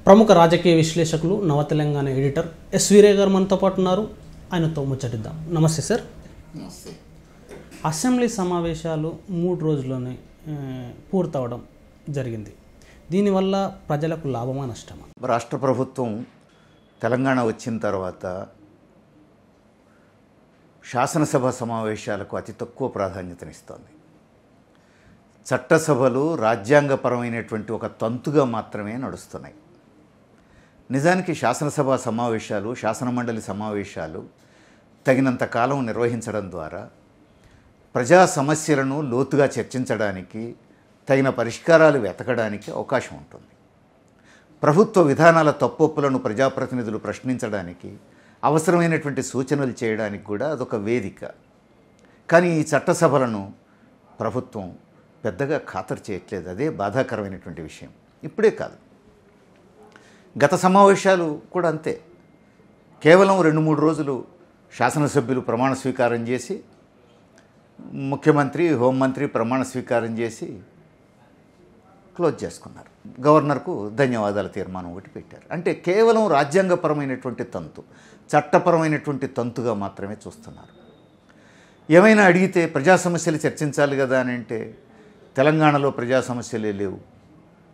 ప్రముఖ రాజకీయ విశ్లేషకులు నవ తెలంగాణ ఎడిటర్ ఎస్ వీరయ్య గారు మనతో పాటు ఉన్నారు. ఆయనతో ముచ్చటిద్దాం. నమస్తే సార్. నమస్తే. అసెంబ్లీ సమావేశాలు 3 రోజుల్లోనే పూర్తవడం జరిగింది. దీనివల్ల ప్రజలకు లాభమా నష్టమా? రాష్ట్ర ప్రభుత్వం తెలంగాణ వచ్చిన తర్వాత శాసనసభ సమావేశాలకు అతి తక్కువ ప్రాధాన్యతనిస్తోంది. చట్టసభలు రాజ్యాంగపరమైనటువంటి ఒక తంతుగా మాత్రమే నడుస్తున్నాయి. నిజానికి శాసనసభ సమావేశాలు, శాసనమండలి సమావేశాలు తగినంత కాలం నిర్వహించడం ద్వారా ప్రజా సమస్యలను లోతుగా చర్చించడానికి, తగిన పరిష్కారాలు వెతకడానికి అవకాశం ఉంటుంది. ప్రభుత్వ విధానాల తప్పొప్పులను ప్రజాప్రతినిధులు ప్రశ్నించడానికి, అవసరమైనటువంటి సూచనలు చేయడానికి కూడా అదొక వేదిక. కానీ ఈ చట్టసభలను ప్రభుత్వం పెద్దగా ఖాతరు చేయట్లేదు. అదే బాధాకరమైనటువంటి విషయం. ఇప్పుడే కాదు, గత సమావేశాలు కూడా అంతే. కేవలం 2-3 రోజులు శాసనసభ్యులు ప్రమాణ స్వీకారం చేసి, ముఖ్యమంత్రి, హోంమంత్రి ప్రమాణ స్వీకారం చేసి క్లోజ్ చేసుకున్నారు. గవర్నర్కు ధన్యవాదాల తీర్మానం ఒకటి పెట్టారు. అంటే కేవలం రాజ్యాంగపరమైనటువంటి తంతు, చట్టపరమైనటువంటి తంతుగా మాత్రమే చూస్తున్నారు. ఏమైనా అడిగితే ప్రజా సమస్యలు చర్చించాలి కదా అని అంటే, తెలంగాణలో ప్రజా సమస్యలే లేవు,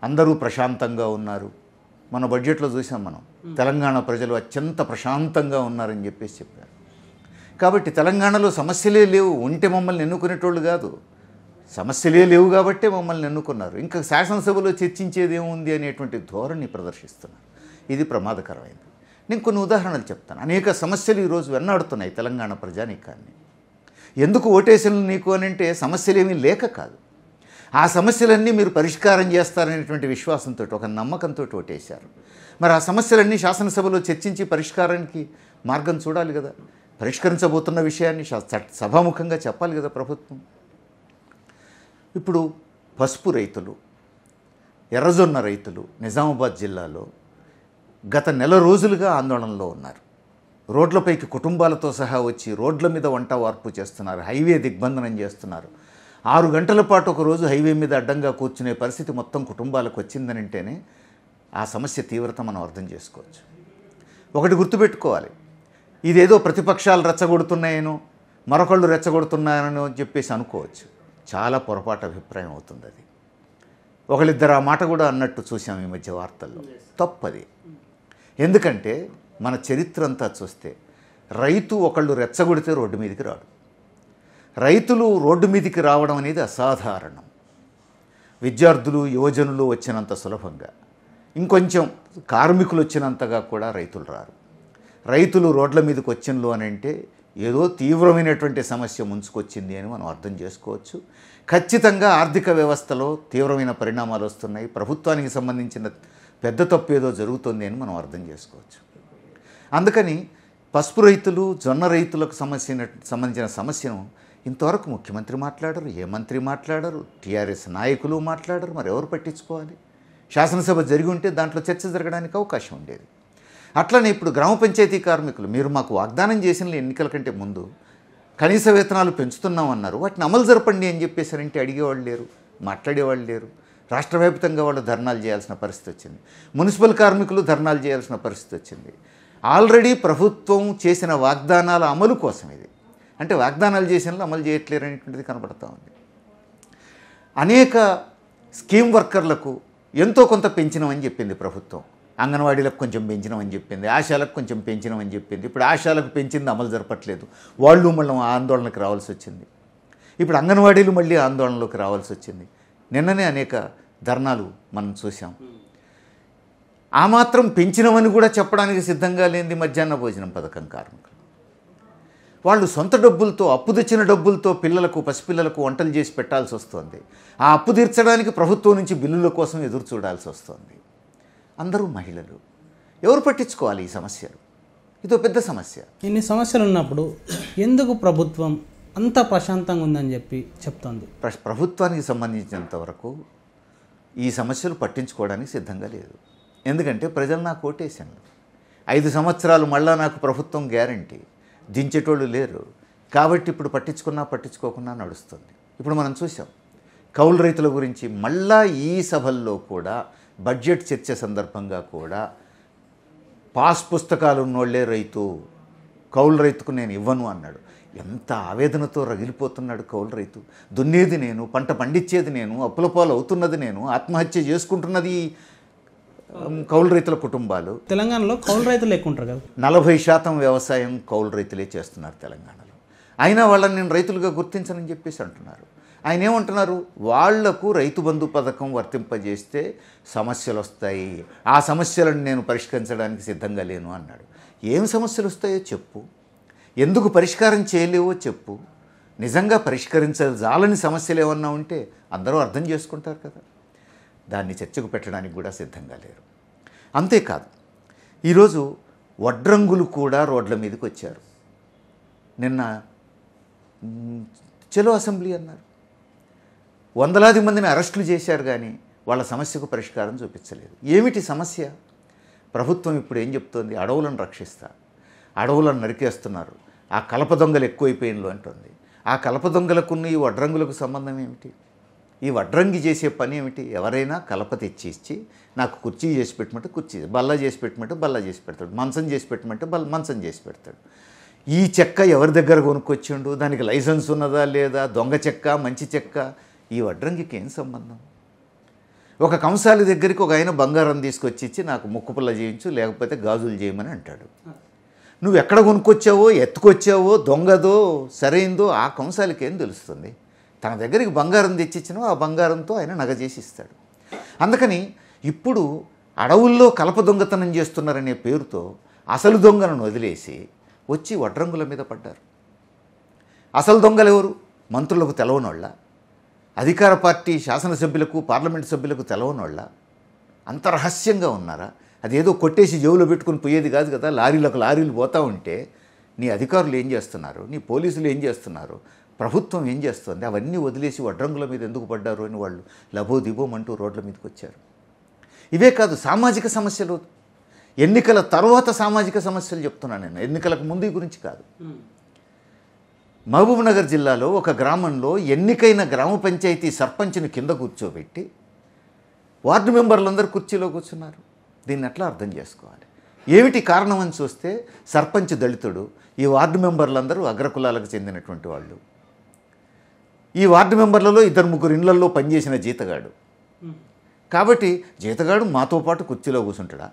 అందరూ ప్రశాంతంగా ఉన్నారు. మన బడ్జెట్లో చూసాం మనం, తెలంగాణ ప్రజలు అత్యంత ప్రశాంతంగా ఉన్నారని చెప్పారు. కాబట్టి తెలంగాణలో సమస్యలే లేవు, ఉంటే మమ్మల్ని ఎన్నుకునేటోళ్ళు కాదు. సమస్యలే లేవు కాబట్టే మమ్మల్ని ఎన్నుకున్నారు. ఇంకా శాసనసభలో చర్చించేది ఏముంది అనేటువంటి ధోరణి ప్రదర్శిస్తున్నారు. ఇది ప్రమాదకరమైంది. నేను కొన్ని ఉదాహరణలు చెప్తాను. అనేక సమస్యలు ఈరోజు వెన్నాడుతున్నాయి తెలంగాణ ప్రజానీకాన్ని. ఎందుకు ఓటేసిన నీకు అని అంటే సమస్యలేమీ లేక కాదు, ఆ సమస్యలన్నీ మీరు పరిష్కారం చేస్తారనేటువంటి విశ్వాసంతో, ఒక నమ్మకంతో ఓటేశారు. మరి ఆ సమస్యలన్నీ శాసనసభలో చర్చించి పరిష్కారానికి మార్గం చూడాలి కదా. పరిష్కరించబోతున్న విషయాన్ని సభాముఖంగా చెప్పాలి కదా ప్రభుత్వం. ఇప్పుడు పసుపు రైతులు, ఎర్రజొన్న రైతులు నిజామాబాద్ జిల్లాలో గత నెల రోజులుగా ఆందోళనలో ఉన్నారు. రోడ్లపైకి కుటుంబాలతో సహా వచ్చి రోడ్ల మీద వంట వార్పు చేస్తున్నారు, హైవే దిగ్బంధనం చేస్తున్నారు. 6 గంటల పాటు ఒకరోజు హైవే మీద అడ్డంగా కూర్చునే పరిస్థితి మొత్తం కుటుంబాలకు వచ్చిందనంటేనే ఆ సమస్య తీవ్రత మనం అర్థం చేసుకోవచ్చు. ఒకటి గుర్తుపెట్టుకోవాలి, ఇదేదో ప్రతిపక్షాలు రెచ్చగొడుతున్నాయనో, మరొకళ్ళు రెచ్చగొడుతున్నాయనో చెప్పేసి అనుకోవచ్చు. చాలా పొరపాటు అభిప్రాయం అవుతుంది అది. ఒకళ్ళిద్దరు ఆ మాట కూడా అన్నట్టు చూసాం ఈ మధ్య వార్తల్లో. తప్పది. ఎందుకంటే మన చరిత్ర అంతా చూస్తే రైతు ఒకళ్ళు రెచ్చగొడితే రోడ్డు మీదకి రాడు. రైతులు రోడ్డు మీదకి రావడం అనేది అసాధారణం. విద్యార్థులు, యువజనులు వచ్చినంత సులభంగా, ఇంకొంచెం కార్మికులు వచ్చినంతగా కూడా రైతులు రారు. రైతులు రోడ్ల మీదకి వచ్చినలో అని అంటే ఏదో తీవ్రమైనటువంటి సమస్య ముంచుకొచ్చింది అని మనం అర్థం చేసుకోవచ్చు. ఖచ్చితంగా ఆర్థిక వ్యవస్థలో తీవ్రమైన పరిణామాలు వస్తున్నాయి, ప్రభుత్వానికి సంబంధించిన పెద్ద తప్పు ఏదో జరుగుతుంది అని మనం అర్థం చేసుకోవచ్చు. అందుకని పసుపు రైతులు, జొన్న రైతులకు సంబంధించిన సమస్యను ఇంతవరకు ముఖ్యమంత్రి మాట్లాడరు, ఏ మంత్రి మాట్లాడరు, టీఆర్ఎస్ నాయకులు మాట్లాడరు. మరి ఎవరు పట్టించుకోవాలి? శాసనసభ జరిగి ఉంటే దాంట్లో చర్చ జరగడానికి అవకాశం ఉండేది. అట్లనే ఇప్పుడు గ్రామ పంచాయతీ కార్మికులు, మీరు మాకు వాగ్దానం చేసిన ఎన్నికల కంటే ముందు కనీస వేతనాలు పెంచుతున్నామన్నారు, వాటిని అమలు జరపండి అని చెప్పేసారంటే అడిగేవాళ్ళు లేరు, మాట్లాడేవాళ్ళు లేరు. రాష్ట్ర వ్యాప్తంగా వాళ్ళు ధర్నాలు చేయాల్సిన పరిస్థితి వచ్చింది. మున్సిపల్ కార్మికులు ధర్నాలు చేయాల్సిన పరిస్థితి వచ్చింది. ఆల్రెడీ ప్రభుత్వం చేసిన వాగ్దానాల అమలు కోసం ఇది. అంటే వాగ్దానాలు చేసిన అమలు చేయట్లేరు అనేటువంటిది కనబడతా ఉంది. అనేక స్కీమ్ వర్కర్లకు ఎంతో కొంత పెంచినామని చెప్పింది ప్రభుత్వం. అంగన్వాడీలకు కొంచెం పెంచినామని చెప్పింది, ఆశాలకు కొంచెం పెంచినామని చెప్పింది. ఇప్పుడు ఆశాలకు పెంచింది అమలు జరపట్లేదు, వాళ్ళు మళ్ళీ ఆందోళనకు రావాల్సి వచ్చింది. ఇప్పుడు అంగన్వాడీలు మళ్ళీ ఆందోళనలోకి రావాల్సి వచ్చింది. నిన్ననే అనేక ధర్నాలు మనం చూసాం. ఆ మాత్రం పెంచినవని కూడా చెప్పడానికి సిద్ధంగా లేనిది మధ్యాహ్న భోజనం పథకం కార్మికులు. వాళ్ళు సొంత డబ్బులతో, అప్పు తెచ్చిన డబ్బులతో పిల్లలకు, పసిపిల్లలకు వంటలు చేసి పెట్టాల్సి వస్తుంది. ఆ అప్పు తీర్చడానికి ప్రభుత్వం నుంచి బిల్లుల కోసం ఎదురు చూడాల్సి వస్తుంది. అందరూ మహిళలు. ఎవరు పట్టించుకోవాలి ఈ సమస్యలు? ఇదో పెద్ద సమస్య. ఇన్ని సమస్యలు ఉన్నప్పుడు ఎందుకు ప్రభుత్వం అంత ప్రశాంతంగా ఉందని చెప్పి చెప్తోంది? ప్రభుత్వానికి సంబంధించినంత వరకు ఈ సమస్యలు పట్టించుకోవడానికి సిద్ధంగా లేదు. ఎందుకంటే ప్రజలు నాకు ఓటేసాను, 5 సంవత్సరాలు మళ్ళా నాకు ప్రభుత్వం గ్యారంటీ, దించేటోళ్ళు లేరు. కాబట్టి ఇప్పుడు పట్టించుకోకుండా నడుస్తుంది. ఇప్పుడు మనం చూసాం కౌలు రైతుల గురించి. మళ్ళా ఈ సభల్లో కూడా బడ్జెట్ చర్చ సందర్భంగా కూడా పాస్ పుస్తకాలు ఉన్నోళ్లే రైతు, కౌలు రైతుకు నేను ఇవ్వను అన్నాడు. ఎంత ఆవేదనతో రగిలిపోతున్నాడు కౌలు రైతు. దున్నేది నేను, పంట పండించేది నేను, అప్పుల పాలు అవుతున్నది నేను, ఆత్మహత్య చేసుకుంటున్నది కౌలు రైతుల కుటుంబాలు. తెలంగాణలో కౌలు రైతులు ఎక్కువ ఉంటారు కదా, 40% వ్యవసాయం కౌలు రైతులే చేస్తున్నారు తెలంగాణలో. అయినా వాళ్ళని నేను రైతులుగా గుర్తించనని చెప్పేసి అంటున్నారు. ఆయన ఏమంటున్నారు, వాళ్లకు రైతు బంధు పథకం వర్తింపజేస్తే సమస్యలు వస్తాయి, ఆ సమస్యలను నేను పరిష్కరించడానికి సిద్ధంగా లేను అన్నాడు. ఏం సమస్యలు వస్తాయో చెప్పు, ఎందుకు పరిష్కారం చేయలేవో చెప్పు. నిజంగా పరిష్కరించాలని సమస్యలు ఏమన్నా ఉంటే అందరూ అర్థం చేసుకుంటారు కదా. దాన్ని చర్చకు పెట్టడానికి కూడా సిద్ధంగా లేరు. అంతేకాదు, ఈరోజు వడ్రంగులు కూడా రోడ్ల మీదకి వచ్చారు. నిన్న చలో అసెంబ్లీ అన్నారు. వందలాది మందిని అరెస్టులు చేశారు, కానీ వాళ్ళ సమస్యకు పరిష్కారం చూపించలేదు. ఏమిటి సమస్య? ప్రభుత్వం ఇప్పుడు ఏం చెప్తోంది, అడవులను రక్షిస్తా, అడవులను నరికేస్తున్నారు, ఆ కలప దొంగలు ఎక్కువైపోయినలు అంటుంది. ఆ కలప దొంగలకున్న ఈ వడ్రంగులకు సంబంధం ఏమిటి? ఈ వడ్రంగి చేసే పని ఏమిటి? ఎవరైనా కలప తెచ్చి ఇచ్చి నాకు కుర్చీ చేసి పెట్టమంటే కుర్చీ, బల్ల చేసి పెట్టమంటే బల్ల చేసి పెడతాడు, మంచం చేసి పెట్టమంటే మంచం చేసి పెడతాడు. ఈ చెక్క ఎవరి దగ్గర కొనుక్కొచ్చిండు, దానికి లైసెన్స్ ఉన్నదా లేదా, దొంగ చెక్క మంచి చెక్క, ఈ వడ్రంగికి ఏం సంబంధం? ఒక కంసాలి దగ్గరికి ఒక ఆయన బంగారం తీసుకొచ్చి ఇచ్చి నాకు ముక్కు పుల్ల చేయించు, లేకపోతే గాజులు చేయమని అంటాడు. నువ్వు ఎక్కడ కొనుక్కొచ్చావో, ఎత్తుకొచ్చావో, దొంగదో సరైందో ఆ కంసాలికి ఏం తెలుస్తుంది? తన దగ్గరికి బంగారం తెచ్చిచ్చినో ఆ బంగారంతో ఆయన నగ చేసి ఇస్తాడు. అందుకని ఇప్పుడు అడవుల్లో కలప దొంగతనం చేస్తున్నారనే పేరుతో అసలు దొంగలను వదిలేసి వచ్చి వడ్రంగుల మీద పడ్డారు. అసలు దొంగలు ఎవరు? మంత్రులకు తెలవనోళ్ళ, అధికార పార్టీ శాసనసభ్యులకు పార్లమెంటు సభ్యులకు తెలవనోళ్ళ, అంత రహస్యంగా ఉన్నారా? అదేదో కొట్టేసి జేబులో పెట్టుకుని పోయేది కాదు కదా. లారీలు పోతూ ఉంటే నీ అధికారులు ఏం చేస్తున్నారు, నీ పోలీసులు ఏం చేస్తున్నారు, ప్రభుత్వం ఏం చేస్తుంది, అవన్నీ వదిలేసి వడ్రంగుల మీద ఎందుకు పడ్డారు అని వాళ్ళు లబోదిబోమంటూ రోడ్ల మీదకి వచ్చారు. ఇవే కాదు, సామాజిక సమస్యలు, ఎన్నికల తర్వాత సామాజిక సమస్యలు చెప్తున్నాను నేను, ఎన్నికలకు ముందు గురించి కాదు. మహబూబ్నగర్ జిల్లాలో ఒక గ్రామంలో ఎన్నికైన గ్రామ పంచాయతీ సర్పంచ్ని కింద కూర్చోబెట్టి వార్డు మెంబర్లందరూ కుర్చీలో కూర్చున్నారు. దీన్ని ఎట్లా అర్థం చేసుకోవాలి? ఏమిటి కారణం అని చూస్తే సర్పంచ్ దళితుడు, ఈ వార్డు మెంబర్లందరూ అగ్రకులాలకు చెందినటువంటి వాళ్ళు. ఈ వార్డు మెంబర్లలో 2-3 ఇళ్లలో పనిచేసిన జీతగాడు. కాబట్టి జీతగాడు మాతో పాటు కుర్చీలో కూర్చుంటాడా,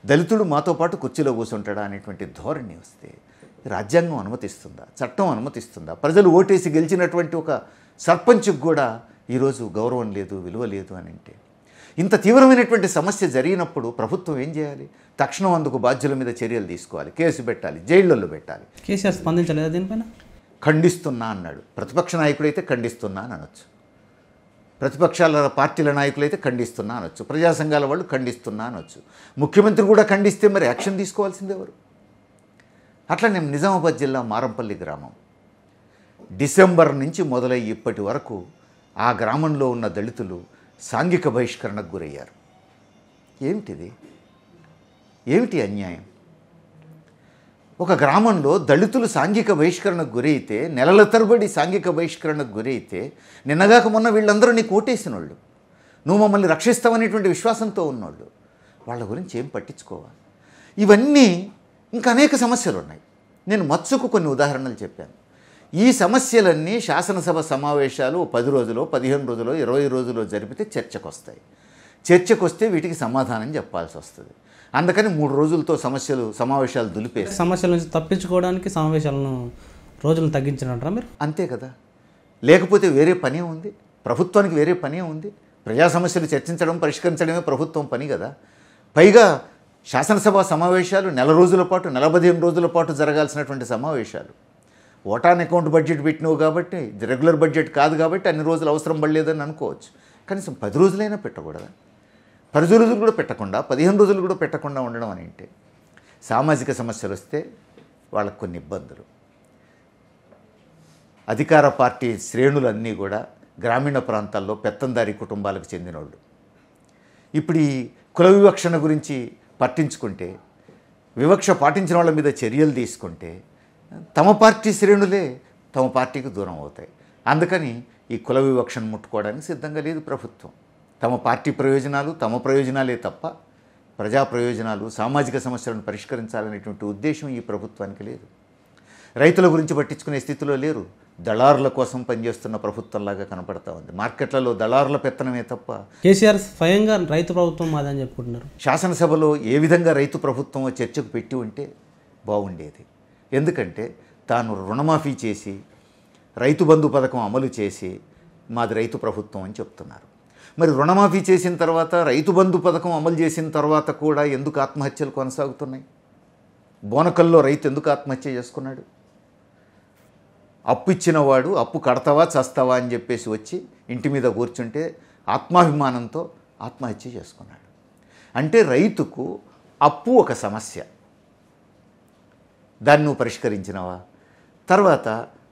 దళితుడు మాతో పాటు కుర్చీలో కూర్చుంటాడా అనేటువంటి ధోరణి వస్తే రాజ్యాంగం అనుమతిస్తుందా, చట్టం అనుమతిస్తుందా? ప్రజలు ఓటేసి గెలిచినటువంటి ఒక సర్పంచ్కి కూడా ఈరోజు గౌరవం లేదు, విలువ లేదు అని అంటే, ఇంత తీవ్రమైనటువంటి సమస్య జరిగినప్పుడు ప్రభుత్వం ఏం చేయాలి? తక్షణం అందుకు బాధ్యుల మీద చర్యలు తీసుకోవాలి, కేసు పెట్టాలి, జైళ్ళల్లో పెట్టాలి. కేసీఆర్ స్పందించలేదా దీనిపైన? ఖండిస్తున్నా అన్నాడు. ప్రతిపక్ష నాయకుడైతే ఖండిస్తున్నా అని అనొచ్చు, ప్రతిపక్షాల పార్టీల నాయకులైతే ఖండిస్తున్నా అనొచ్చు, ప్రజా సంఘాల వాళ్ళు ఖండిస్తున్నా అనొచ్చు, ముఖ్యమంత్రి కూడా ఖండిస్తే మరి యాక్షన్ తీసుకోవాల్సింది ఎవరు? అట్లనే నిజామాబాద్ జిల్లా మారంపల్లి గ్రామం డిసెంబర్ నుంచి మొదలై ఇప్పటి వరకు ఆ గ్రామంలో ఉన్న దళితులు సాంఘిక బహిష్కరణకు గురయ్యారు. ఏమిటిది? ఏమిటి అన్యాయం? ఒక గ్రామంలో దళితులు సాంఘిక బహిష్కరణకు గురైతే, నెలల తరబడి సాంఘిక బహిష్కరణకు గురైతే, నిన్నగాక మొన్న వీళ్ళందరూ నీకు ఓటేసిన వాళ్ళు, నువ్వు మమ్మల్ని రక్షిస్తావనేటువంటి విశ్వాసంతో ఉన్నోళ్ళు, వాళ్ళ గురించి ఏం పట్టించుకోవాలి? ఇవన్నీ ఇంకా అనేక సమస్యలు ఉన్నాయి. నేను మత్సుకు కొన్ని ఉదాహరణలు చెప్పాను. ఈ సమస్యలన్నీ శాసనసభ సమావేశాలు 10 రోజులో, 15 రోజులో, 20 రోజులో జరిపితే చర్చకు వస్తాయి. చర్చకు వస్తే వీటికి సమాధానం చెప్పాల్సి వస్తుంది. అందుకని 3 రోజులతో సమావేశాలు దులిపేసి సమస్యల నుంచి తప్పించుకోవడానికి సమావేశాలను రోజులను తగ్గించారంటారా మీరు? అంతే కదా. లేకపోతే వేరే పనే ఉంది, ప్రభుత్వానికి వేరే పనే ఉంది. ప్రజా సమస్యలు చర్చించడం, పరిష్కరించడమే ప్రభుత్వం పని కదా. పైగా శాసనసభ సమావేశాలు 1 నెల రోజుల పాటు, 15 రోజుల పాటు జరగాల్సినటువంటి సమావేశాలు. ఓటాన్ అకౌంట్ బడ్జెట్ పెట్టినవు కాబట్టి, రెగ్యులర్ బడ్జెట్ కాదు కాబట్టి అన్ని రోజులు అవసరం పడలేదని అనుకోవచ్చు. కనీసం 10 రోజులైనా పెట్టకూడదా? 10 రోజులు కూడా పెట్టకుండా, 15 రోజులు కూడా పెట్టకుండా ఉండడం అని అంటే, సామాజిక సమస్యలు వస్తే వాళ్ళకు కొన్ని ఇబ్బందులు. అధికార పార్టీ శ్రేణులన్నీ కూడా గ్రామీణ ప్రాంతాల్లో పెత్తందారీ కుటుంబాలకు చెందినోళ్ళు. ఇప్పుడు ఈ కుల వివక్షణ గురించి పట్టించుకుంటే, వివక్ష పాటించిన వాళ్ళ మీద చర్యలు తీసుకుంటే, తమ పార్టీ శ్రేణులే తమ పార్టీకి దూరం అవుతాయి. అందుకని ఈ కుల వివక్షను ముట్టుకోవడానికి సిద్ధంగా లేదు ప్రభుత్వం. తమ పార్టీ ప్రయోజనాలు తమ ప్రయోజనాలే తప్ప ప్రజా ప్రయోజనాలు సామాజిక సమస్యలను పరిష్కరించాలనేటువంటి ఉద్దేశం ఈ ప్రభుత్వానికి లేదు. రైతుల గురించి పట్టించుకునే స్థితిలో లేరు. దళారుల కోసం పనిచేస్తున్న ప్రభుత్వంలాగా కనపడతా ఉంది. మార్కెట్లలో దళారుల పెత్తనమే తప్ప కేసీఆర్ స్వయంగా రైతు ప్రభుత్వం మాదని చెప్పుకుంటున్నారు. శాసనసభలో ఏ విధంగా రైతు ప్రభుత్వం చర్చకు పెట్టి ఉంటే బాగుండేది. ఎందుకంటే తాను రుణమాఫీ చేసి రైతు బంధు పథకం అమలు చేసి మాది రైతు ప్రభుత్వం అని చెప్తున్నారు. మరి రుణమాఫీ చేసిన తర్వాత రైతు బంధు పథకం అమలు చేసిన తర్వాత కూడా ఎందుకు ఆత్మహత్యలు కొనసాగుతున్నాయి? బోనకల్లో రైతు ఎందుకు ఆత్మహత్య చేసుకున్నాడు? అప్పు ఇచ్చినవాడు అప్పు కడతావా చస్తావా అని చెప్పేసి వచ్చి ఇంటి మీద కూర్చుంటే ఆత్మాభిమానంతో ఆత్మహత్య చేసుకున్నాడు. అంటే రైతుకు అప్పు ఒక సమస్య, దాన్ని నువ్వు పరిష్కరించినవా? తర్వాత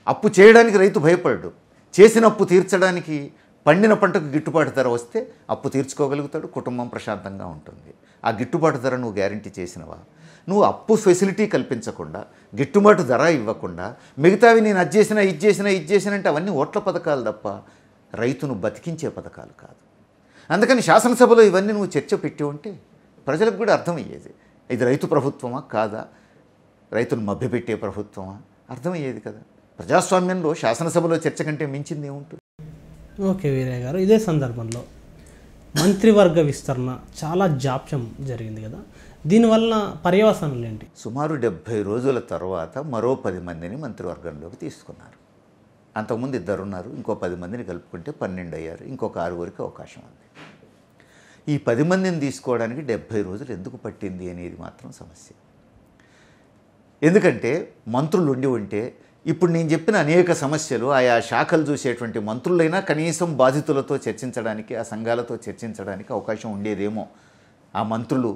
అప్పు చేయడానికి రైతు భయపడ్డు. చేసిన అప్పు తీర్చడానికి పండిన పంటకు గిట్టుబాటు ధర వస్తే అప్పు తీర్చుకోగలుగుతాడు, కుటుంబం ప్రశాంతంగా ఉంటుంది. ఆ గిట్టుబాటు ధర నువ్వు గ్యారంటీ చేసినవా? నువ్వు అప్పు ఫెసిలిటీ కల్పించకుండా గిట్టుబాటు ధర ఇవ్వకుండా మిగతావి నేను అది చేసినా అంటే అవన్నీ ఓట్ల పథకాలు తప్ప రైతును బతికించే పథకాలు కాదు. అందుకని శాసనసభలో ఇవన్నీ నువ్వు చర్చ పెట్టి ఉంటే ప్రజలకు కూడా అర్థమయ్యేది, ఇది రైతు ప్రభుత్వమా కాదా, రైతును మభ్యపెట్టే ప్రభుత్వమా, అర్థమయ్యేది కదా. ప్రజాస్వామ్యంలో శాసనసభలో చర్చ కంటే మించింది ఏముంటుంది? ఓకే వీరయ్య గారు, ఇదే సందర్భంలో మంత్రివర్గ విస్తరణ చాలా జాప్యం జరిగింది కదా, దీనివల్ల పర్యవసానాలు ఏంటి? సుమారు 70 రోజుల తర్వాత మరో 10 మందిని మంత్రివర్గంలోకి తీసుకున్నారు. అంతకుముందు 2 ఉన్నారు, ఇంకో 10 మందిని కలుపుకుంటే 12 అయ్యారు. ఇంకొక 6 అవకాశం ఉంది. ఈ 10 మందిని తీసుకోవడానికి 70 రోజులు ఎందుకు పట్టింది అనేది మాత్రం సమస్య. ఎందుకంటే మంత్రులు ఉంటే ఇప్పుడు నేను చెప్పిన అనేక సమస్యలు ఆయా శాఖలు చూసేటువంటి మంత్రులైనా కనీసం బాధితులతో చర్చించడానికి, ఆ సంఘాలతో చర్చించడానికి అవకాశం ఉండేదేమో ఆ మంత్రులు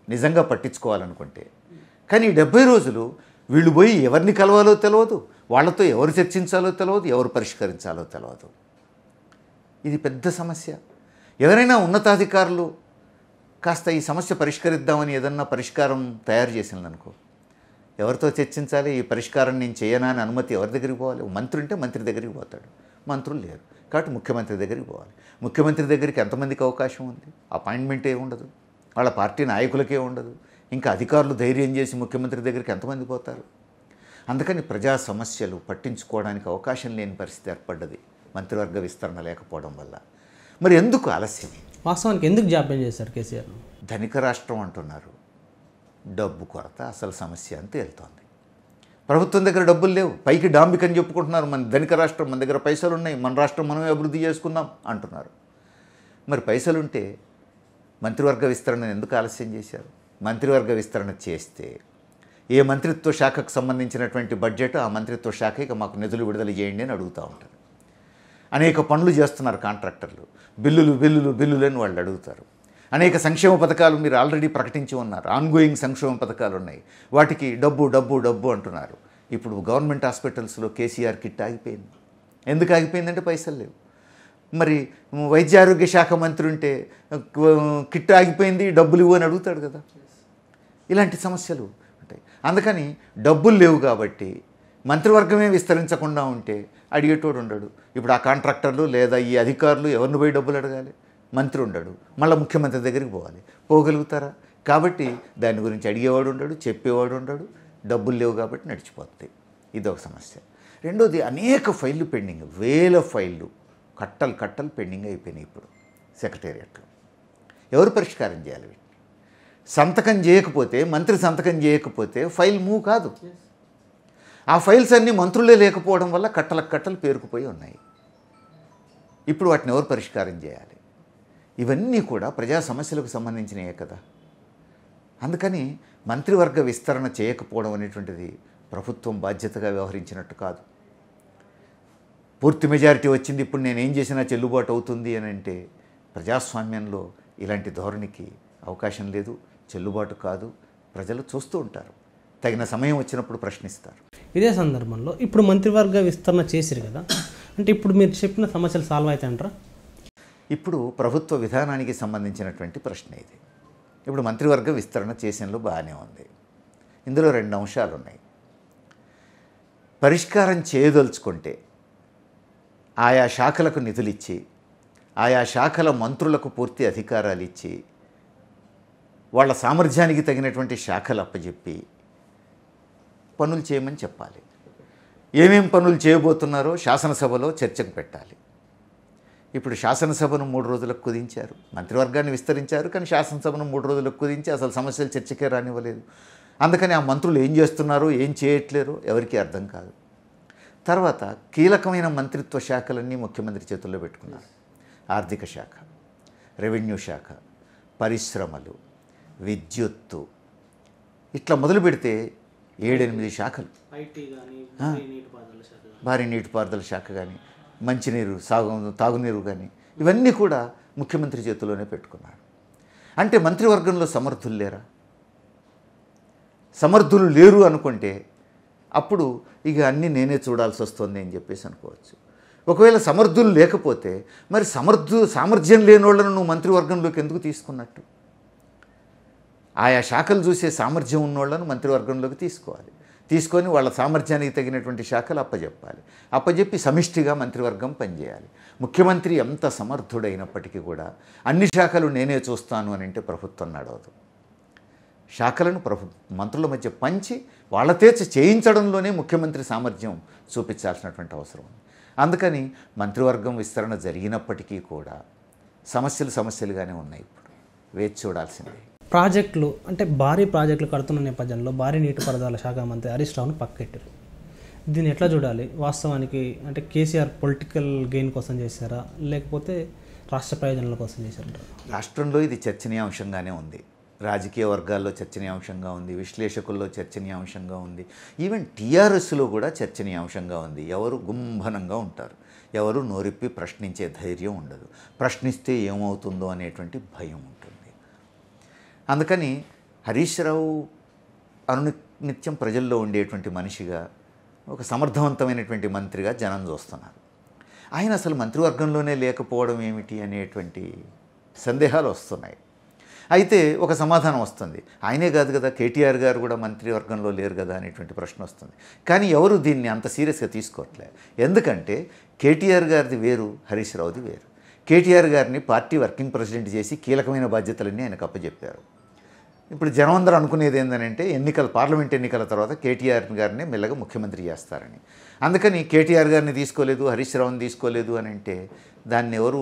నిజంగా పట్టించుకోవాలనుకుంటే. కానీ 70 రోజులు వీళ్ళు పోయి ఎవరిని కలవాలో తెలియదు, వాళ్ళతో ఎవరు చర్చించాలో తెలియదు, ఎవరు పరిష్కరించాలో తెలియదు. ఇది పెద్ద సమస్య. ఎవరైనా ఉన్నతాధికారులు కాస్త ఈ సమస్య పరిష్కరిద్దామని ఏదన్నా పరిష్కారం తయారు చేసిందనుకో, ఎవరితో చర్చించాలి, ఈ పరిష్కారం నేను చేయనా అని అనుమతి ఎవరి దగ్గరికి పోవాలి? మంత్రి ఉంటే మంత్రి దగ్గరికి పోతాడు, మంత్రులు లేరు కాబట్టి ముఖ్యమంత్రి దగ్గరికి పోవాలి. ముఖ్యమంత్రి దగ్గరికి ఎంతమందికి అవకాశం ఉంది? అపాయింట్మెంటే ఉండదు, వాళ్ళ పార్టీ నాయకులకే ఉండదు. ఇంకా అధికారులు ధైర్యం చేసి ముఖ్యమంత్రి దగ్గరికి ఎంతమంది పోతారు? అందుకని ప్రజా సమస్యలు పట్టించుకోవడానికి అవకాశం లేని పరిస్థితి ఏర్పడ్డది మంత్రివర్గ విస్తరణ లేకపోవడం వల్ల. మరి ఎందుకు ఆలస్యం? వాస్తవానికి ఎందుకు జాప్యం చేశారు కేసీఆర్? ధనిక రాష్ట్రం అంటున్నారు, డబ్బు కొరత అసలు సమస్య అని తేలుతోంది. ప్రభుత్వం దగ్గర డబ్బులు లేవు, పైకి డాంబికని చెప్పుకుంటున్నారు. మన ధనిక రాష్ట్రం, మన దగ్గర పైసలు ఉన్నాయి, మన రాష్ట్రం మనమే అభివృద్ధి చేసుకుందాం అంటున్నారు. మరి పైసలుంటే మంత్రివర్గ విస్తరణ ఎందుకు ఆలస్యం చేశారు? మంత్రివర్గ విస్తరణ చేస్తే ఏ మంత్రిత్వ శాఖకు సంబంధించినటువంటి బడ్జెట్ ఆ మంత్రిత్వ శాఖ ఇక మాకు నిధులు విడుదల చేయండి అని అడుగుతూ ఉంటారు. అనేక పనులు చేస్తున్నారు కాంట్రాక్టర్లు, బిల్లులు అని వాళ్ళు అడుగుతారు. అనేక సంక్షేమ పథకాలు మీరు ఆల్రెడీ ప్రకటించి ఉన్నారు, ఆన్గోయింగ్ సంక్షేమ పథకాలు ఉన్నాయి, వాటికి డబ్బు అంటున్నారు. ఇప్పుడు గవర్నమెంట్ హాస్పిటల్స్లో కేసీఆర్ కిట్ ఆగిపోయింది. ఎందుకు ఆగిపోయిందంటే పైసలు లేవు. మరి వైద్య ఆరోగ్య శాఖ మంత్రి ఉంటే కిట్ ఆగిపోయింది, డబ్బులు ఇవ్వు అని అడుగుతాడు కదా. ఇలాంటి సమస్యలు ఉంటాయి. అందుకని డబ్బులు లేవు కాబట్టి మంత్రివర్గమే విస్తరించకుండా ఉంటే అడిగేటోడు ఉండడు. ఇప్పుడు ఆ కాంట్రాక్టర్లు లేదా ఈ అధికారులు ఎవరిని పోయి డబ్బులు అడగాలి? మంత్రి ఉండడు, మళ్ళీ ముఖ్యమంత్రి దగ్గరికి పోవాలి. పోగలుగుతారా? కాబట్టి దాని గురించి అడిగేవాడు ఉండడు, చెప్పేవాడు ఉండడు, డబ్బులు లేవు కాబట్టి నడిచిపోతుంది. ఇదొక సమస్య. రెండోది, అనేక ఫైళ్ళు పెండింగ్, వేల ఫైళ్ళు కట్టలు పెండింగ్ అయిపోయినాయి ఇప్పుడు సెక్రటేరియట్లో. ఎవరు పరిష్కారం చేయాలి వీటిని? సంతకం చేయకపోతే, మంత్రి సంతకం చేయకపోతే ఫైల్ మూవ్ కాదు. ఆ ఫైల్స్ అన్నీ మంత్రులే లేకపోవడం వల్ల కట్టలు పేరుకుపోయి ఉన్నాయి. ఇప్పుడు వాటిని ఎవరు పరిష్కారం చేయాలి? ఇవన్నీ కూడా ప్రజా సమస్యలకు సంబంధించినవే కదా. అందుకని మంత్రివర్గ విస్తరణ చేయకపోవడం అనేటువంటిది ప్రభుత్వం బాధ్యతగా వ్యవహరించినట్టు కాదు. పూర్తి మెజారిటీ వచ్చింది, ఇప్పుడు నేనేం చేసినా చెల్లుబాటు అవుతుంది అని అంటే ప్రజాస్వామ్యంలో ఇలాంటి ధోరణికి అవకాశం లేదు, చెల్లుబాటు కాదు. ప్రజలు చూస్తూ ఉంటారు, తగిన సమయం వచ్చినప్పుడు ప్రశ్నిస్తారు. ఇదే సందర్భంలో ఇప్పుడు మంత్రివర్గ విస్తరణ చేసిరు కదా, అంటే ఇప్పుడు మీరు చెప్పిన సమస్యలు సాల్వ్ అవుతాయంటారా? ఇప్పుడు ప్రభుత్వ విధానానికి సంబంధించినటువంటి ప్రశ్న ఇది. ఇప్పుడు మంత్రివర్గ విస్తరణ చేసేందులో బాగానే ఉంది. ఇందులో 2 అంశాలు ఉన్నాయి. పరిష్కారం చేయదలుచుకుంటే ఆయా శాఖలకు నిధులిచ్చి ఆయా శాఖల మంత్రులకు పూర్తి అధికారాలు ఇచ్చి వాళ్ళ సామర్థ్యానికి తగినటువంటి శాఖలు అప్పచెప్పి పనులు చేయమని చెప్పాలి. ఏమేం పనులు చేయబోతున్నారో శాసనసభలో చర్చకు పెట్టాలి. ఇప్పుడు శాసనసభను 3 రోజులకు కుదించారు, మంత్రివర్గాన్ని విస్తరించారు, కానీ శాసనసభను 3 రోజులకు కుదించి అసలు సమస్యలు చర్చకే రానివ్వలేదు. అందుకని ఆ మంత్రులు ఏం చేస్తున్నారో ఏం చేయట్లేరో ఎవరికీ అర్థం కాదు. తర్వాత కీలకమైన మంత్రిత్వ శాఖలన్నీ ముఖ్యమంత్రి చేతుల్లో పెట్టుకున్నారు. ఆర్థిక శాఖ, రెవెన్యూ శాఖ, పరిశ్రమలు, విద్యుత్తు, ఇట్లా మొదలు పెడితే 7-8 శాఖలు. భారీ నీటిపారుదల శాఖ కానీ, మంచినీరు, తాగునీరు కానీ, ఇవన్నీ కూడా ముఖ్యమంత్రి చేతిలోనే పెట్టుకున్నారు. అంటే మంత్రివర్గంలో సమర్థులు లేరా? సమర్థులు లేరు అనుకుంటే అప్పుడు ఇక అన్నీ నేనే చూడాల్సి వస్తుంది అని చెప్పేసి అనుకోవచ్చు. ఒకవేళ సమర్థులు లేకపోతే మరి సామర్థ్యం లేని వాళ్ళను నువ్వు మంత్రివర్గంలోకి ఎందుకు తీసుకున్నట్టు? ఆయా శాఖలు చూసే సామర్థ్యం ఉన్నోళ్లను మంత్రివర్గంలోకి తీసుకోవాలి. తీసుకొని వాళ్ళ సామర్థ్యానికి తగినటువంటి శాఖలు అప్పచెప్పాలి. అప్పచెప్పి సమిష్టిగా మంత్రివర్గం పనిచేయాలి. ముఖ్యమంత్రి ఎంత సమర్థుడైనప్పటికీ కూడా అన్ని శాఖలు నేనే చూస్తాను అని అంటే ప్రభుత్వం నడవదు. శాఖలను మంత్రుల మధ్య పంచి వాళ్ళతే చేయించడంలోనే ముఖ్యమంత్రి సామర్థ్యం చూపించాల్సినటువంటి అవసరం ఉంది. అందుకని మంత్రివర్గం విస్తరణ జరిగినప్పటికీ కూడా సమస్యలుగానే ఉన్నాయి. ఇప్పుడు వేచి చూడాల్సిందే. ప్రాజెక్టులు అంటే భారీ ప్రాజెక్టులు కడుతున్న నేపథ్యంలో భారీ నీటిపారుదల శాఖ మంత్రి హరీష్ రావును పక్కెట్టారు. దీన్ని ఎట్లా చూడాలి? వాస్తవానికి అంటే కేసీఆర్ పొలిటికల్ గెయిన్ కోసం చేశారా, లేకపోతే రాష్ట్ర ప్రయోజనాల కోసం చేశారా? రాష్ట్రంలో ఇది చర్చనీయాంశంగానే ఉంది. రాజకీయ వర్గాల్లో చర్చనీయాంశంగా ఉంది, విశ్లేషకుల్లో చర్చనీయాంశంగా ఉంది, ఈవెన్ టీఆర్ఎస్లో కూడా చర్చనీయాంశంగా ఉంది. ఎవరు గుంభనంగా ఉంటారు, ఎవరు నోరిప్పి ప్రశ్నించే ధైర్యం ఉండదు, ప్రశ్నిస్తే ఏమవుతుందో అనేటువంటి భయం ఉంటుంది. అందుకని హరీష్ రావు అనునిత్యం ప్రజల్లో ఉండేటువంటి మనిషిగా, ఒక సమర్థవంతమైనటువంటి మంత్రిగా జనం చూస్తున్నారు. ఆయన అసలు మంత్రివర్గంలోనే లేకపోవడం ఏమిటి అనేటువంటి సందేహాలు వస్తున్నాయి. అయితే ఒక సమాధానం వస్తుంది, ఆయనే కాదు కదా, కేటీఆర్ గారు కూడా మంత్రివర్గంలో లేరు కదా అనేటువంటి ప్రశ్న వస్తుంది. కానీ ఎవరు దీన్ని అంత సీరియస్గా తీసుకోవట్లే. ఎందుకంటే కేటీఆర్ గారిది వేరు, హరీష్ రావుది వేరు. కేటీఆర్ గారిని పార్టీ వర్కింగ్ ప్రెసిడెంట్ చేసి కీలకమైన బాధ్యతలన్నీ ఆయనకు అప్పచెప్పారు. ఇప్పుడు జనం అందరూ అనుకునేది ఏంటంటే పార్లమెంట్ ఎన్నికల తర్వాత కేటీఆర్ గారిని మెల్లగా ముఖ్యమంత్రి చేస్తారని. అందుకని కేటీఆర్ గారిని తీసుకోలేదు, హరీష్ రావుని తీసుకోలేదు అని అంటే దాన్ని ఎవరు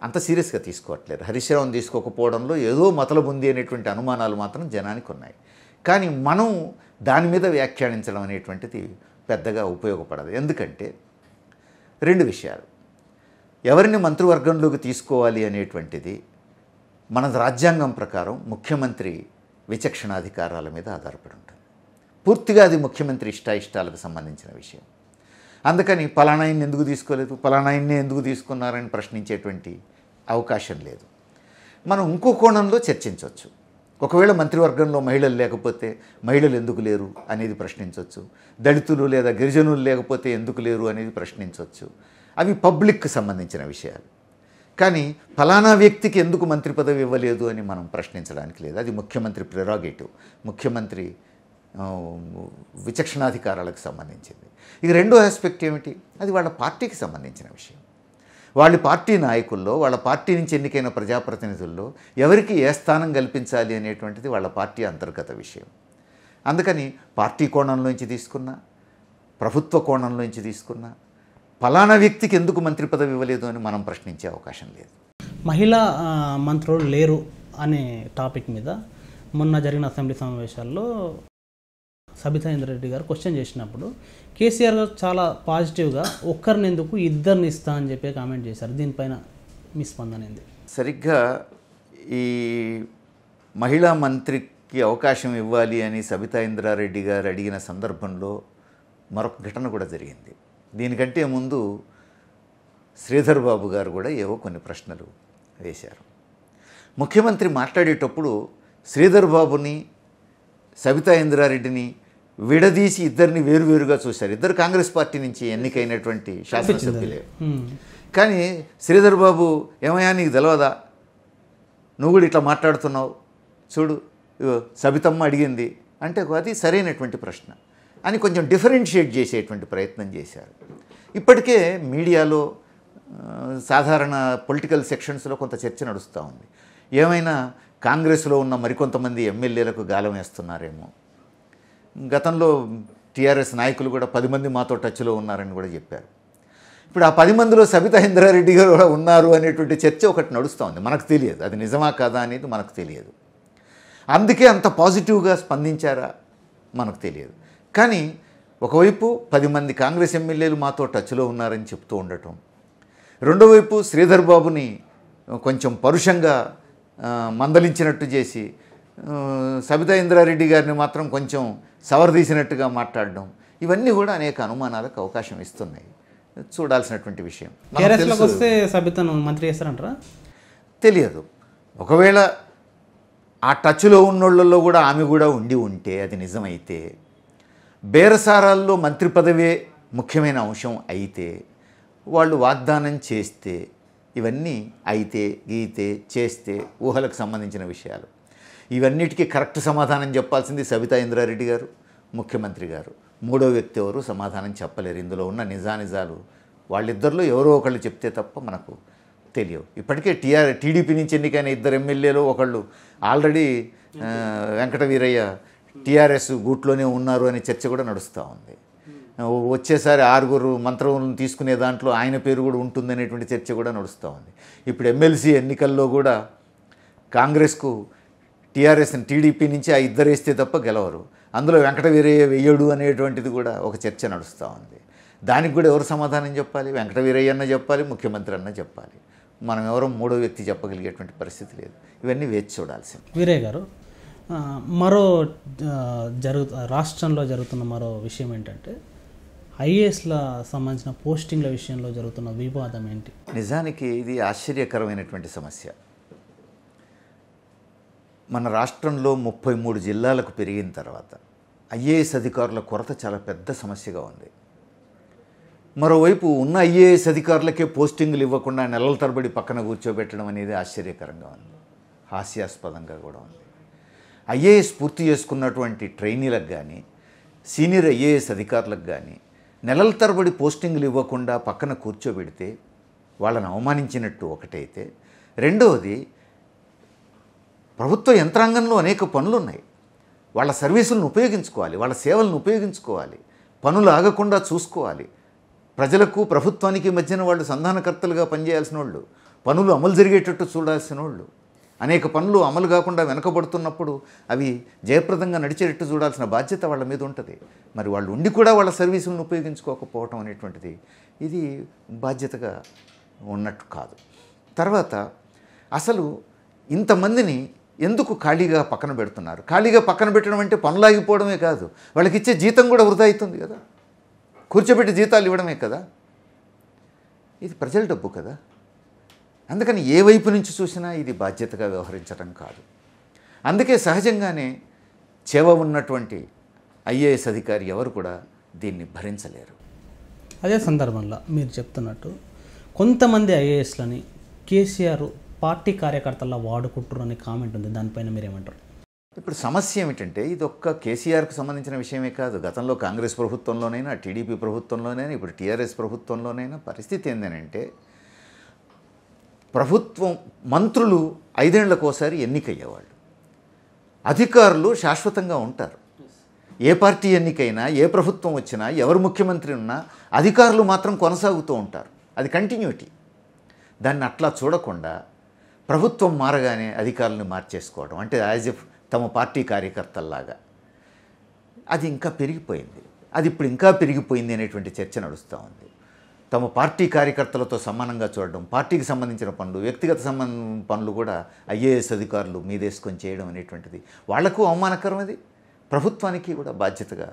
అంత సీరియస్గా తీసుకోవట్లేదు. హరీష్ రావుని తీసుకోకపోవడంలో ఏదో మతలబు ఉంది అనేటువంటి అనుమానాలు మాత్రం జనానికి ఉన్నాయి. కానీ మనం దాని మీద వ్యాఖ్యానించడం అనేటువంటిది పెద్దగా ఉపయోగపడదు. ఎందుకంటే 2 విషయాలు. ఎవరిని మంత్రివర్గంలోకి తీసుకోవాలి అనేటువంటిది మన రాజ్యాంగం ప్రకారం ముఖ్యమంత్రి విచక్షణాధికారాల మీద ఆధారపడి ఉంటుంది. పూర్తిగా అది ముఖ్యమంత్రి ఇష్టాయిష్టాలకు సంబంధించిన విషయం. అందుకని పలానాయన్ని ఎందుకు తీసుకోలేదు, పలానాయన్నే ఎందుకు తీసుకున్నారని ప్రశ్నించేటువంటి అవకాశం లేదు. మనం ఇంకో కోణంలో చర్చించవచ్చు. ఒకవేళ మంత్రివర్గంలో మహిళలు లేకపోతే మహిళలు ఎందుకు లేరు అనేది ప్రశ్నించవచ్చు. దళితులు లేదా గిరిజనులు లేకపోతే ఎందుకు లేరు అనేది ప్రశ్నించవచ్చు. అవి పబ్లిక్కి సంబంధించిన విషయాలు. కానీ ఫలానా వ్యక్తికి ఎందుకు మంత్రి పదవి ఇవ్వలేదు అని మనం ప్రశ్నించడానికి లేదు. అది ముఖ్యమంత్రి ప్రెరాగేటివ్, ముఖ్యమంత్రి విచక్షణాధికారాలకు సంబంధించింది. ఇక రెండో ఆస్పెక్ట్ ఏమిటి? అది వాళ్ళ పార్టీకి సంబంధించిన విషయం. వాళ్ళ పార్టీ నాయకుల్లో, వాళ్ళ పార్టీ నుంచి ఎన్నికైన ప్రజాప్రతినిధుల్లో ఎవరికి ఏ స్థానం కల్పించాలి అనేటువంటిది వాళ్ళ పార్టీ అంతర్గత విషయం. అందుకని పార్టీ కోణంలోంచి తీసుకున్నా, ప్రభుత్వ కోణంలోంచి తీసుకున్నా ఫలానా వ్యక్తికి ఎందుకు మంత్రి పదవి ఇవ్వలేదు అని మనం ప్రశ్నించే అవకాశం లేదు. మహిళా మంత్రులు లేరు అనే టాపిక్ మీద మొన్న జరిగిన అసెంబ్లీ సమావేశాల్లో సబితా ఇంద్రారెడ్డి గారు క్వశ్చన్ చేసినప్పుడు కేసీఆర్ గారు చాలా పాజిటివ్గా ఒక్కరిని ఎందుకు ఇద్దరిని ఇస్తా అని చెప్పి కామెంట్ చేశారు. దీనిపైన మీ స్పందన ఏంది? సరిగ్గా ఈ మహిళా మంత్రికి అవకాశం ఇవ్వాలి అని సబితా ఇంద్రారెడ్డి గారు అడిగిన సందర్భంలో మరొక ఘటన కూడా జరిగింది. దీనికంటే ముందు శ్రీధర్ బాబు గారు కూడా ఏవో కొన్ని ప్రశ్నలు వేశారు. ముఖ్యమంత్రి మాట్లాడేటప్పుడు శ్రీధర్ బాబుని, సబితా ఇంద్రారెడ్డిని విడదీసి ఇద్దరిని వేరువేరుగా చూశారు. ఇద్దరు కాంగ్రెస్ పార్టీ నుంచి ఎన్నికైనటువంటి శాసనసభ్యులే. కానీ శ్రీధర్ బాబు, ఏమయ్యా నీకు తెలియదా, నువ్వు కూడా ఇట్లా మాట్లాడుతున్నావు, చూడు సబితమ్మ అడిగింది అంటే అది సరైనటువంటి ప్రశ్న అని కొంచెం డిఫరెన్షియేట్ చేసేటువంటి ప్రయత్నం చేశారు. ఇప్పటికే మీడియాలో సాధారణ పొలిటికల్ సెక్షన్స్లో కొంత చర్చ నడుస్తూ ఉంది. ఏమైనా కాంగ్రెస్లో ఉన్న మరికొంతమంది ఎమ్మెల్యేలకు గాలం వేస్తున్నారేమో. గతంలో టీఆర్ఎస్ నాయకులు కూడా 10 మంది మాతో టచ్లో ఉన్నారని కూడా చెప్పారు. ఇప్పుడు ఆ 10 మందిలో సబితా ఇంద్రారెడ్డి గారు కూడా ఉన్నారు అనేటువంటి చర్చ ఒకటి నడుస్తూ ఉంది. మనకు తెలియదు అది నిజమా కాదా అనేది మనకు తెలియదు. అందుకే అంత పాజిటివ్గా స్పందించారా మనకు తెలియదు. కానీ ఒకవైపు 10 మంది కాంగ్రెస్ ఎమ్మెల్యేలు మాతో టచ్లో ఉన్నారని చెప్తూ ఉండటం, రెండో వైపు శ్రీధర్ బాబుని కొంచెం పరుషంగా మందలించినట్టు చేసి సబితా ఇంద్రారెడ్డి గారిని మాత్రం కొంచెం సవరదీసినట్టుగా మాట్లాడడం, ఇవన్నీ కూడా అనేక అనుమానాలకు అవకాశం ఇస్తున్నాయి. చూడాల్సినటువంటి విషయం. టీఆర్ఎస్లోకి వస్తే సబితను మంత్రి చేస్తారంటారా? తెలియదు. ఒకవేళ ఆ టచ్లో ఉన్నోళ్ళల్లో కూడా ఆమె కూడా ఉండి ఉంటే అది నిజమైతే, బేరసారాల్లో మంత్రి పదవే ముఖ్యమైన అంశం అయితే, వాళ్ళు వాగ్దానం చేస్తే, ఇవన్నీ అయితే గీతే చేస్తే ఊహలకు సంబంధించిన విషయాలు. ఇవన్నిటికీ కరెక్ట్ సమాధానం చెప్పాల్సింది సబితా ఇంద్రారెడ్డి గారు, ముఖ్యమంత్రి గారు. మూడో వ్యక్తి ఎవరు సమాధానం చెప్పలేరు. ఇందులో ఉన్న నిజానిజాలు వాళ్ళిద్దరిలో ఎవరో ఒకళ్ళు చెప్తే తప్ప మనకు తెలియవు. ఇప్పటికే టీడీపీ నుంచి ఎన్నికైన 2 ఎమ్మెల్యేలు ఒకళ్ళు ఆల్రెడీ వెంకట వీరయ్య టీఆర్ఎస్ గూట్లోనే ఉన్నారు అనే చర్చ కూడా నడుస్తూ ఉంది. వచ్చేసారి 6 మంత్రులను తీసుకునే దాంట్లో ఆయన పేరు కూడా ఉంటుందనేటువంటి చర్చ కూడా నడుస్తూ ఉంది. ఇప్పుడు ఎమ్మెల్సీ ఎన్నికల్లో కూడా కాంగ్రెస్కు టీఆర్ఎస్ని టీడీపీ నుంచి ఆ 2 వేస్తే తప్ప గెలవరు. అందులో వెంకట వీరయ్య వెయ్యడు అనేటువంటిది కూడా ఒక చర్చ నడుస్తూ ఉంది. దానికి కూడా ఎవరు సమాధానం చెప్పాలి? వెంకట వీరయ్య అన్న చెప్పాలి, ముఖ్యమంత్రి అన్న చెప్పాలి. మనం ఎవరో మూడో వ్యక్తి చెప్పగలిగేటువంటి పరిస్థితి లేదు. ఇవన్నీ వేచి చూడాల్సింది. వీరయ్య గారు, మరో రాష్ట్రంలో జరుగుతున్న మరో విషయం ఏంటంటే ఐఏఎస్ల సంబంధించిన పోస్టింగ్ల విషయంలో జరుగుతున్న వివాదం ఏంటి? నిజానికి ఇది ఆశ్చర్యకరమైనటువంటి సమస్య. మన రాష్ట్రంలో 33 జిల్లాలకు పెరిగిన తర్వాత ఐఏఎస్ అధికారుల కొరత చాలా పెద్ద సమస్యగా ఉంది. మరోవైపు ఉన్న ఐఏఎస్ అధికారులకే పోస్టింగులు ఇవ్వకుండా నెలల తరబడి పక్కన కూర్చోబెట్టడం అనేది ఆశ్చర్యకరంగా ఉంది, హాస్యాస్పదంగా కూడా ఉంది. ఐఏఎస్ పూర్తి చేసుకున్నటువంటి ట్రైనీలకు కానీ సీనియర్ ఐఏఎస్ అధికారులకు కానీ నెలల తరబడి పోస్టింగులు ఇవ్వకుండా పక్కన కూర్చోబెడితే వాళ్ళని అవమానించినట్టు ఒకటైతే, రెండవది ప్రభుత్వ యంత్రాంగంలో అనేక పనులు ఉన్నాయి. వాళ్ళ సర్వీసులను ఉపయోగించుకోవాలి, వాళ్ళ సేవలను ఉపయోగించుకోవాలి, పనులు ఆగకుండా చూసుకోవాలి. ప్రజలకు ప్రభుత్వానికి మధ్యన వాళ్ళు సంధానకర్తలుగా పనిచేయాల్సిన వాళ్ళు, పనులు అమలు జరిగేటట్టు చూడాల్సిన వాళ్ళు. అనేక పనులు అమలు కాకుండా వెనకబడుతున్నప్పుడు అవి జయప్రదంగా నడిచేటట్టు చూడాల్సిన బాధ్యత వాళ్ళ మీద ఉంటుంది. మరి వాళ్ళు ఉండి కూడా వాళ్ళ సర్వీసులను ఉపయోగించుకోకపోవటం అనేటువంటిది ఇది బాధ్యతగా ఉన్నట్టు కాదు. తర్వాత అసలు ఇంతమందిని ఎందుకు ఖాళీగా పక్కన పెడుతున్నారు? ఖాళీగా పక్కన పెట్టడం అంటే పనులాగిపోవడమే కాదు, వాళ్ళకి ఇచ్చే జీతం కూడా వృధా అవుతుంది కదా. కూర్చోబెట్టి జీతాలు ఇవ్వడమే కదా, ఇది ప్రజల డబ్బు కదా. అందుకని ఏ వైపు నుంచి చూసినా ఇది బాధ్యతగా వ్యవహరించడం కాదు. అందుకే సహజంగానే చేవ ఉన్నటువంటి ఐఏఎస్ అధికారి ఎవరు కూడా దీన్ని భరించలేరు. అదే సందర్భంలో మీరు చెప్తున్నట్టు కొంతమంది ఐఏఎస్లని కేసీఆర్ పార్టీ కార్యకర్తల్లో వాడుకుంటారు అనే కామెంట్ ఉంది, దానిపైన మీరేమంటారు? ఇప్పుడు సమస్య ఏమిటంటే ఇది ఒక్క కేసీఆర్కు సంబంధించిన విషయమే కాదు. గతంలో కాంగ్రెస్ ప్రభుత్వంలోనైనా, టీడీపీ ప్రభుత్వంలోనైనా, ఇప్పుడు టీఆర్ఎస్ ప్రభుత్వంలోనైనా పరిస్థితి ఏంటంటే ప్రభుత్వం మంత్రులు 5 ఏళ్లకోసారి ఎన్నికయ్యేవాళ్ళు, అధికారులు శాశ్వతంగా ఉంటారు. ఏ పార్టీ ఎన్నికైనా, ఏ ప్రభుత్వం వచ్చినా, ఎవరు ముఖ్యమంత్రి ఉన్నా అధికారులు మాత్రం కొనసాగుతూ ఉంటారు. అది కంటిన్యూటీ. దాన్ని అట్లా చూడకుండా ప్రభుత్వం మారగానే అధికారులను మార్చేసుకోవడం అంటే యాజ్ ఇఫ్ తమ పార్టీ కార్యకర్తల్లాగా, అది ఇంకా పెరిగిపోయింది. అది ఇప్పుడు ఇంకా పెరిగిపోయింది అనేటువంటి చర్చ నడుస్తూ ఉంది. తమ పార్టీ కార్యకర్తలతో సమానంగా చూడడం, పార్టీకి సంబంధించిన పనులు, వ్యక్తిగత పనులు కూడా ఐఏఎస్ అధికారులు మీదేసుకొని చేయడం అనేటువంటిది వాళ్లకు అవమానకరం. అది ప్రభుత్వానికి కూడా బాధ్యతగా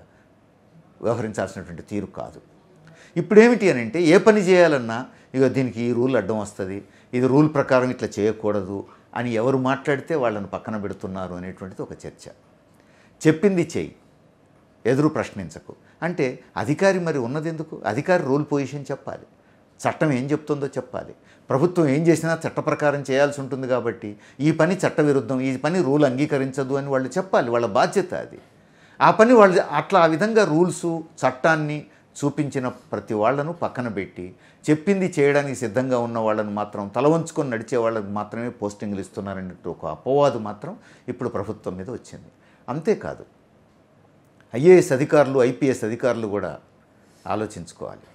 వ్యవహరించాల్సినటువంటి తీరు కాదు. ఇప్పుడేమిటి అని అంటే ఏ పని చేయాలన్నా ఇక దీనికి ఈ రూల్ అడ్డం వస్తుంది, ఇది రూల్ ప్రకారం ఇట్లా చేయకూడదు అని ఎవరు మాట్లాడితే వాళ్ళని పక్కన పెడుతున్నారు అనేటువంటిది ఒక చర్చ. చెప్పింది చెయ్యి, ఎదురు ప్రశ్నించకు అంటే అధికారి మరి ఉన్నది ఎందుకు? అధికారి రూల్ పొజిషన్ చెప్పాలి, చట్టం ఏం చెప్తుందో చెప్పాలి. ప్రభుత్వం ఏం చేసినా చట్ట ప్రకారం చేయాల్సి ఉంటుంది కాబట్టి ఈ పని చట్టవిరుద్ధం, ఈ పని రూల్ అంగీకరించదు అని వాళ్ళు చెప్పాలి, వాళ్ళ బాధ్యత అది. ఆ పని వాళ్ళు అట్లా ఆ విధంగా రూల్సు చట్టాన్ని చూపించిన ప్రతి వాళ్ళను పక్కన పెట్టి చెప్పింది చేయడానికి సిద్ధంగా ఉన్న వాళ్ళని మాత్రం తల వంచుకొని నడిచే వాళ్ళకి మాత్రమే పోస్టింగ్లు ఇస్తున్నారనేట్టు ఒక అపవాదు మాత్రం ఇప్పుడు ప్రభుత్వం మీద వచ్చింది. అంతేకాదు, ఐఏఎస్ అధికారులు, ఐపీఎస్ అధికారులు కూడా ఆలోచించుకోవాలి.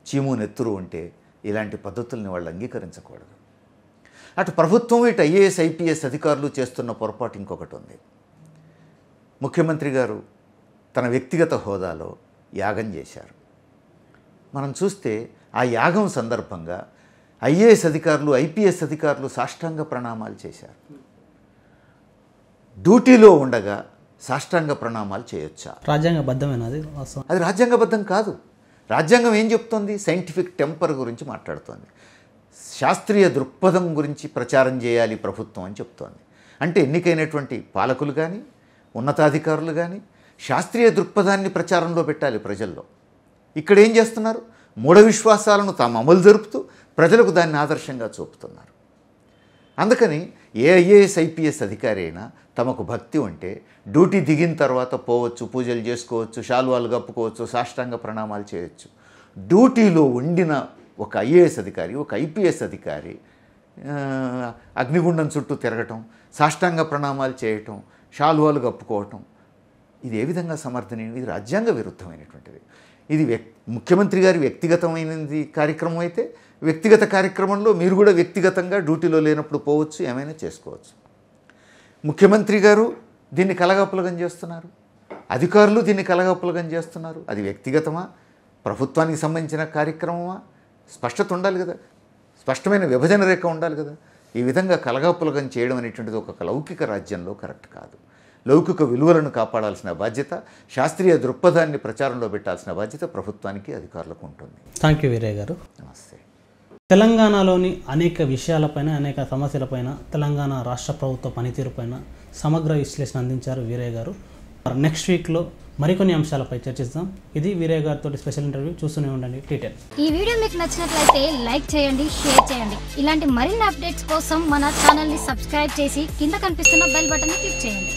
చీము నెత్తురు ఉంటే ఇలాంటి పద్ధతుల్ని వాళ్ళు అంగీకరించకూడదు. అటు ప్రభుత్వం, ఇటు ఐఏఎస్ ఐపీఎస్ అధికారులు చేస్తున్న పొరపాటు ఇంకొకటి ఉంది. ముఖ్యమంత్రి గారు తన వ్యక్తిగత హోదాలో యాగం చేశారు. మనం చూస్తే ఆ యాగం సందర్భంగా ఐఏఎస్ అధికారులు, ఐపీఎస్ అధికారులు సాష్టాంగ ప్రణామాలు చేశారు. డ్యూటీలో ఉండగా సాష్టాంగ ప్రణామాలు చేయొచ్చా? రాజ్యాంగబద్ధమైనది? అది రాజ్యాంగబద్ధం కాదు. రాజ్యాంగం ఏం చెప్తోంది? సైంటిఫిక్ టెంపర్ గురించి మాట్లాడుతోంది. శాస్త్రీయ దృక్పథం గురించి ప్రచారం చేయాలి ప్రభుత్వం అని చెప్తోంది. అంటే ఎన్నికైనటువంటి పాలకులు కానీ, ఉన్నతాధికారులు కానీ శాస్త్రీయ దృక్పథాన్ని ప్రచారంలో పెట్టాలి ప్రజల్లో. ఇక్కడ ఏం చేస్తున్నారు? మూఢ విశ్వాసాలను తాము అమలు జరుపుతూ ప్రజలకు దాన్ని ఆదర్శంగా చూపుతున్నారు. అందుకని ఏ ఐఏఎస్ ఐపీఎస్ అధికారి అయినా తమకు భక్తి ఉంటే డ్యూటీ దిగిన తర్వాత పోవచ్చు, పూజలు చేసుకోవచ్చు, శాలువాలు కప్పుకోవచ్చు, సాష్టాంగ ప్రణామాలు చేయొచ్చు. డ్యూటీలో ఉండిన ఒక ఐఏఎస్ అధికారి, ఒక ఐపీఎస్ అధికారి అగ్నిగుండం చుట్టూ తిరగటం, సాష్టాంగ ప్రణామాలు చేయటం, శాలువాలు కప్పుకోవటం, ఇది ఏ విధంగా సమర్థనీయం? ఇది రాజ్యాంగ విరుద్ధమైనటువంటిది. ఇది ముఖ్యమంత్రి గారి వ్యక్తిగతమైనది కార్యక్రమం అయితే వ్యక్తిగత కార్యక్రమంలో మీరు కూడా వ్యక్తిగతంగా డ్యూటీలో లేనప్పుడు పోవచ్చు, ఏమైనా చేసుకోవచ్చు. ముఖ్యమంత్రి గారు దీన్ని కలగాపులగం చేస్తున్నారు, అధికారులు దీన్ని కలగాపులగం చేస్తున్నారు. అది వ్యక్తిగతమా, ప్రభుత్వానికి సంబంధించిన కార్యక్రమమా? స్పష్టత ఉండాలి కదా, స్పష్టమైన విభజన రేఖ ఉండాలి కదా. ఈ విధంగా కలగాపులగం చేయడం అనేటువంటిది ఒక లౌకిక రాజ్యంలో కరెక్ట్ కాదు. లౌకిక విలువలను కాపాడాల్సిన బాధ్యత, శాస్త్రీయ దృక్పథాన్ని ప్రచారంలో పెట్టాల్సిన బాధ్యత ప్రభుత్వానికి, అధికారులకు ఉంటుంది. థ్యాంక్ యూ వీరయ్య గారు. నమస్తే. తెలంగాణలోని అనేక విషయాలపైన, అనేక సమస్యలపైన, తెలంగాణ రాష్ట్ర ప్రభుత్వ పనితీరుపైన సమగ్ర విశ్లేషణ అందించారు వీరయ్య గారు. నెక్స్ట్ వీక్లో మరికొన్ని అంశాలపై చర్చిస్తాం. ఇది వీరయ్య గారితో స్పెషల్ ఇంటర్వ్యూ. చూస్తూనే ఉండండి T10. ఈ వీడియో మీకు నచ్చినట్లయితే లైక్ చేయండి, షేర్ చేయండి. ఇలాంటి మరిన్ని అప్డేట్స్ కోసం మన ఛానల్ని సబ్స్క్రైబ్ చేసి కింద కనిపిస్తున్న బెల్ బటన్ని క్లిక్ చేయండి.